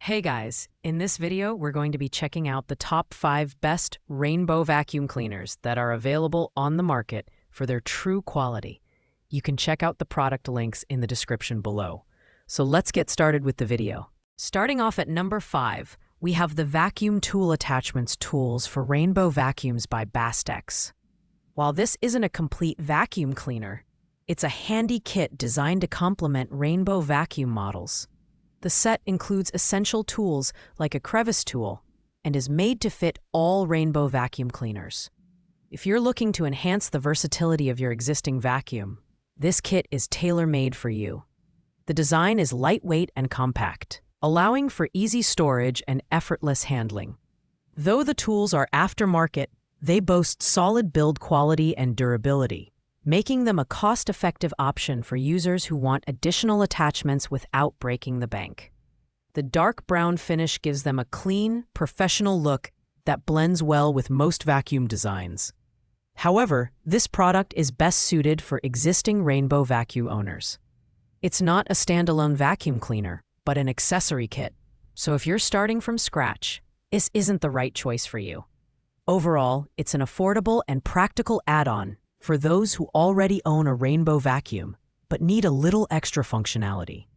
Hey guys, in this video, we're going to be checking out the top 5 best rainbow vacuum cleaners that are available on the market for their true quality. You can check out the product links in the description below. So let's get started with the video. Starting off at number 5, we have the Vacuum Tool Attachments Tools for Rainbow Vacuums by Bagless. While this isn't a complete vacuum cleaner, it's a handy kit designed to complement rainbow vacuum models. The set includes essential tools like a crevice tool and is made to fit all rainbow vacuum cleaners. If you're looking to enhance the versatility of your existing vacuum, this kit is tailor-made for you. The design is lightweight and compact, allowing for easy storage and effortless handling. Though the tools are aftermarket, they boast solid build quality and durability, making them a cost-effective option for users who want additional attachments without breaking the bank. The dark brown finish gives them a clean, professional look that blends well with most vacuum designs. However, this product is best suited for existing rainbow vacuum owners. It's not a standalone vacuum cleaner, but an accessory kit, so if you're starting from scratch, this isn't the right choice for you. Overall, it's an affordable and practical add-on for those who already own a rainbow vacuum but need a little extra functionality.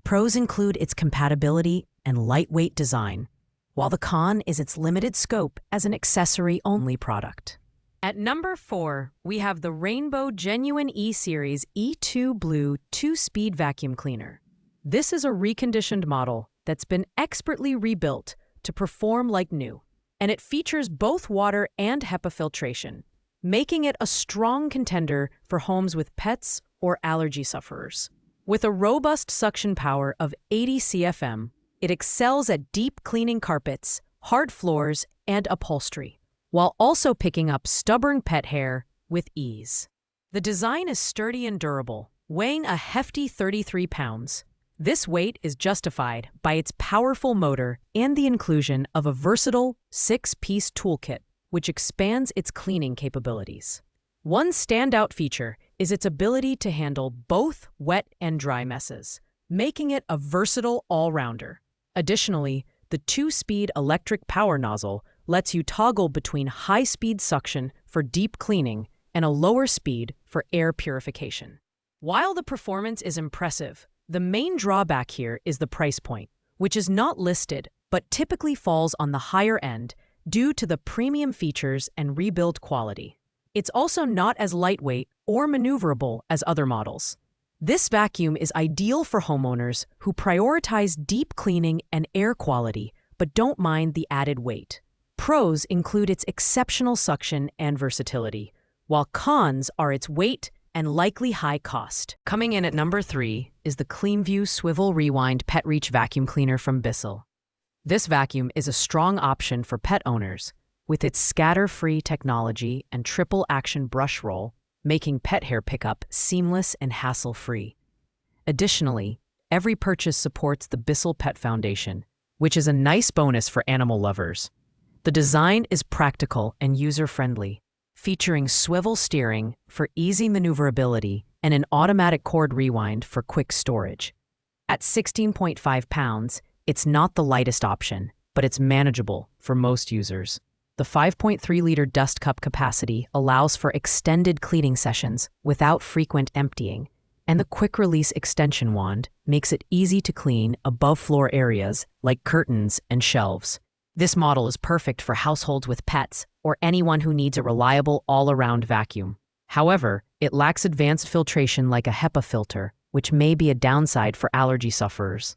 Pros include its compatibility and lightweight design, while the con is its limited scope as an accessory-only product. At number 4, we have the Rainbow Genuine E-Series E2 Blue 2-Speed Vacuum Cleaner. This is a reconditioned model that's been expertly rebuilt to perform like new, and it features both water and HEPA filtration, making it a strong contender for homes with pets or allergy sufferers. With a robust suction power of 80 CFM, it excels at deep cleaning carpets, hard floors, and upholstery, while also picking up stubborn pet hair with ease. The design is sturdy and durable, weighing a hefty 33 pounds. This weight is justified by its powerful motor and the inclusion of a versatile 6-piece toolkit, which expands its cleaning capabilities. One standout feature is its ability to handle both wet and dry messes, making it a versatile all-rounder. Additionally, the 2-speed electric power nozzle lets you toggle between high-speed suction for deep cleaning and a lower speed for air purification. While the performance is impressive, the main drawback here is the price point, which is not listed but typically falls on the higher end due to the premium features and rebuild quality. It's also not as lightweight or maneuverable as other models. This vacuum is ideal for homeowners who prioritize deep cleaning and air quality but don't mind the added weight. Pros include its exceptional suction and versatility, while cons are its weight and likely high cost. Coming in at number 3 is the CleanView Swivel Rewind Pet Reach Vacuum Cleaner from Bissell. This vacuum is a strong option for pet owners, with its scatter-free technology and triple-action brush roll, making pet hair pickup seamless and hassle-free. Additionally, every purchase supports the Bissell Pet Foundation, which is a nice bonus for animal lovers. The design is practical and user-friendly, featuring swivel steering for easy maneuverability and an automatic cord rewind for quick storage. At 16.5 pounds, it's not the lightest option, but it's manageable for most users. The 5.3-liter dust cup capacity allows for extended cleaning sessions without frequent emptying, and the quick-release extension wand makes it easy to clean above-floor areas like curtains and shelves. This model is perfect for households with pets or anyone who needs a reliable all-around vacuum. However, it lacks advanced filtration like a HEPA filter, which may be a downside for allergy sufferers.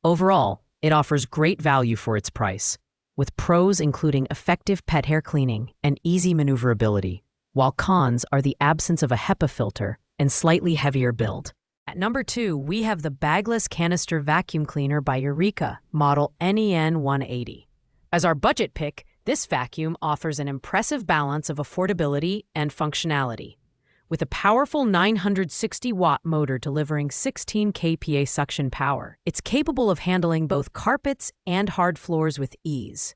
Overall, it offers great value for its price, with pros including effective pet hair cleaning and easy maneuverability, while cons are the absence of a HEPA filter and slightly heavier build. At number 2, we have the Bagless Canister Vacuum Cleaner by Eureka, model NEN 180. As our budget pick, this vacuum offers an impressive balance of affordability and functionality. With a powerful 960-watt motor delivering 16 kPa suction power, it's capable of handling both carpets and hard floors with ease.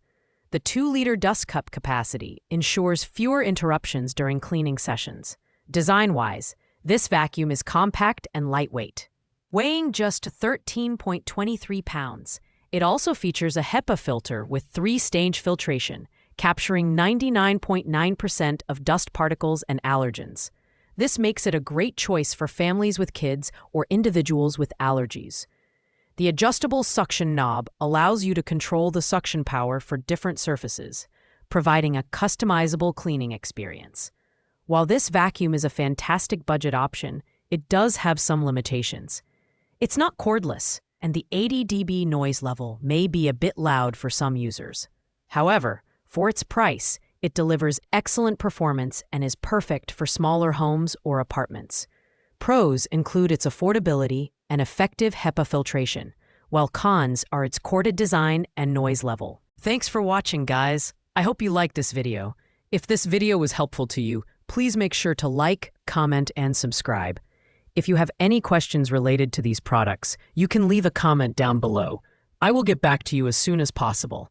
The 2-liter dust cup capacity ensures fewer interruptions during cleaning sessions. Design-wise, this vacuum is compact and lightweight. Weighing just 13.23 pounds, It also features a HEPA filter with 3-stage filtration, capturing 99.9% of dust particles and allergens. This makes it a great choice for families with kids or individuals with allergies. The adjustable suction knob allows you to control the suction power for different surfaces, providing a customizable cleaning experience. While this vacuum is a fantastic budget option, it does have some limitations. It's not cordless, and the 80 dB noise level may be a bit loud for some users. However, for its price, it delivers excellent performance and is perfect for smaller homes or apartments. Pros include its affordability and effective HEPA filtration, while cons are its corded design and noise level. Thanks for watching, guys. I hope you liked this video. If this video was helpful to you, please make sure to like, comment, and subscribe. If you have any questions related to these products, you can leave a comment down below. I will get back to you as soon as possible.